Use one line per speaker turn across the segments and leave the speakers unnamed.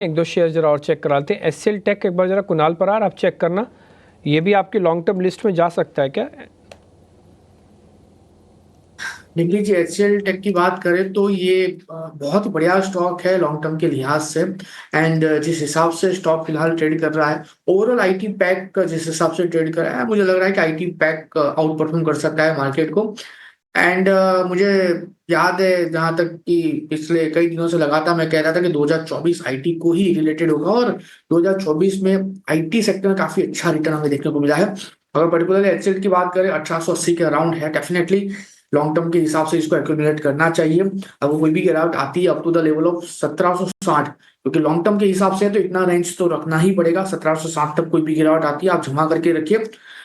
एक दो शेयर जरा और चेक करा लेते हैं। एचसीएल टेक एक बार जरा कुणाल परार आप चेक करना, ये भी आपकी लॉन्ग टर्म लिस्ट में जा सकता है क्या?
देखिए जी, एचसीएल टेक की बात करें तो ये बहुत बढ़िया स्टॉक है लॉन्ग टर्म के लिहाज से। एंड जिस हिसाब से स्टॉक फिलहाल ट्रेड कर रहा है, ओवरऑल आईटी पैक जिस हिसाब से ट्रेड कर रहा है, मुझे लग रहा है कि आईटी पैक आउट परफॉर्म कर सकता है मार्केट को। एंड मुझे याद है जहां तक कि पिछले कई दिनों से लगातार मैं कह रहा था कि 2024 आईटी को ही रिलेटेड होगा, और 2024 में आईटी सेक्टर में काफी अच्छा रिटर्न हमें देखने को मिला है। अगर पर्टिकुलरली एचसीएल की बात करें, 1880 के अराउंड है, डेफिनेटली लॉन्ग टर्म के हिसाब से इसको एक्यूमुलेट करना चाहिए। अगर कोई भी गिरावट आती है up to the level of 1760, क्योंकि लॉन्ग टर्म के हिसाब से तो इतना रेंज तो रखना ही पड़ेगा, 1760 तक कोई भी गिरावट आती है आप जमा करके रखिए।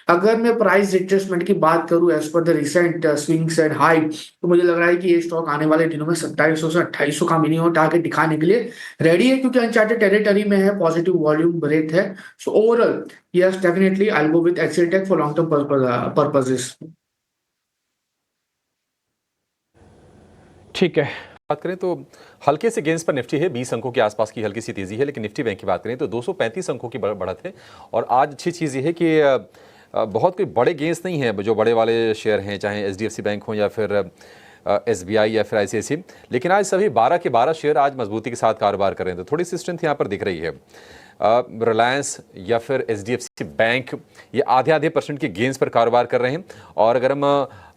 अगर मैं प्राइस रिट्रेसमेंट की बात करूं as per the recent swings and high, तो मुझे लग रहा है कि ये स्टॉक आने वाले दिनों में 2700 से 2800 का मिनिमम टारगेट दिखाने के लिए रेडी है, क्योंकि अनचार्टेड टेरिटरी में है, पॉजिटिव वॉल्यूम ब्रेथ है। So overall yes, definitely I will go with Excel Tech for long term purposes.
ठीक है।
बात करें तो हल्के से गेंस पर निफ्टी है, 20 अंकों के आसपास की हल्की सी तेजी है। लेकिन निफ्टी बैंक की बात करें तो 235 अंकों की बढ़त है। और आज अच्छी चीज़ ये है कि बहुत कोई बड़े गेंस नहीं है जो बड़े वाले शेयर हैं, चाहे एचडीएफसी बैंक हो या फिर एसबीआई या फिर आईसीआईसी। लेकिन आज सभी 12 के 12 शेयर आज मजबूती के साथ कारोबार कर रहे हैं, तो थोड़ी सी स्ट्रेंथ यहाँ पर दिख रही है। रिलायंस या फिर एचडीएफसी बैंक ये आधे आधे परसेंट के गेंस पर कारोबार कर रहे हैं। और अगर हम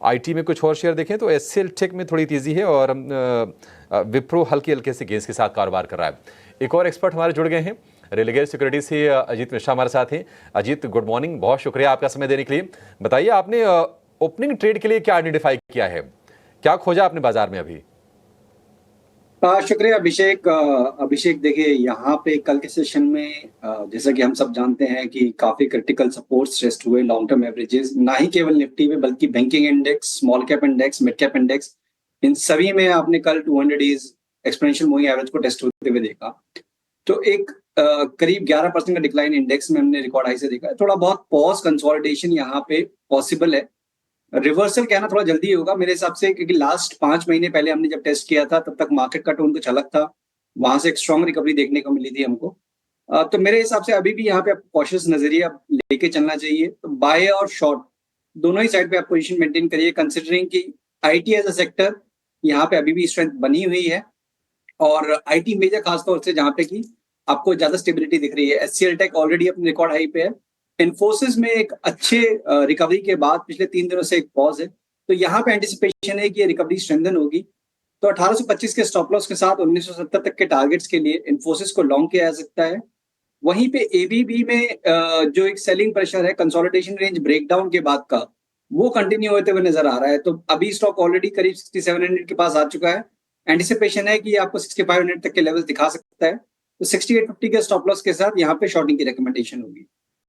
आईटी में कुछ और शेयर देखें तो एचसीएल टेक में थोड़ी तेजी है, और विप्रो हल्के हल्के से गेंस के साथ कारोबार कर रहा है। एक और एक्सपर्ट हमारे जुड़ गए हैं, रेलिगेयर सिक्योरिटी से अजीत मिश्रा हमारे साथ हैं। अजीत, गुड मॉर्निंग, बहुत शुक्रिया आपका समय देने के लिए। बताइए, आपने ओपनिंग ट्रेड के लिए क्या आइडेंटिफाई किया है, क्या खोजा आपने बाजार में अभी?
शुक्रिया अभिषेक। अभिषेक देखिए, यहाँ पे कल के सेशन में जैसा कि हम सब जानते हैं कि काफी क्रिटिकल सपोर्ट्स टेस्ट हुए लॉन्ग टर्म एवरेजेस, ना ही केवल निफ्टी में बल्कि banking index, small cap index, mid cap index, इन सभी में आपने कल 200 डेज एक्सपोनेंशियल मूविंग एवरेज को टेस्ट होते हुए देखा। तो एक करीब 11% का डिक्लाइन इंडेक्स में हमने रिकॉर्ड हाई से देखा है। थोड़ा बहुत पॉज कंसोलिडेशन यहाँ पे पॉसिबल है। रिवर्सल कहना थोड़ा जल्दी होगा मेरे हिसाब से, क्योंकि लास्ट 5 महीने पहले हमने जब टेस्ट किया था तब तक मार्केट का टोन कुछ अलग था, वहां से एक स्ट्रॉन्ग रिकवरी देखने को मिली थी हमको। तो मेरे हिसाब से अभी भी यहाँ पे आपको कॉशियस नजरिया लेके चलना चाहिए। तो बाय और शॉर्ट दोनों ही साइड पे आप पोजीशन मेंटेन करिए, कंसिडरिंग कि आईटी एज अ सेक्टर यहाँ पे अभी भी स्ट्रेंथ बनी हुई है, और आईटी मेजर खासतौर से जहाँ पे कि आपको ज्यादा स्टेबिलिटी दिख रही है। एचसीएल टेक ऑलरेडी अपने रिकॉर्ड हाई पे है। इन्फोसिस में एक अच्छे रिकवरी के बाद पिछले 3 दिनों से एक पॉज है, तो यहाँ पे एंटिसिपेशन है कि ये रिकवरी स्ट्रेंथन होगी। तो 1825 के स्टॉप लॉस के साथ 1970 तक के टारगेट्स के लिए इन्फोसिस को लॉन्ग किया जा सकता है। वहीं पे एबीबी में जो एक सेलिंग प्रेशर है कंसोलिडेशन रेंज ब्रेकडाउन के बाद का, वो कंटिन्यू होते हुए नजर आ रहा है। तो अभी स्टॉक ऑलरेडी करीब 6700 के पास आ चुका है। एंटिसिपेशन है कि ये आपको 6500 तक के लेवल दिखा सकता है। तो 6850 के स्टॉप लॉस के साथ यहाँ पे शॉर्टिंग की रिकमेंडेशन होगी।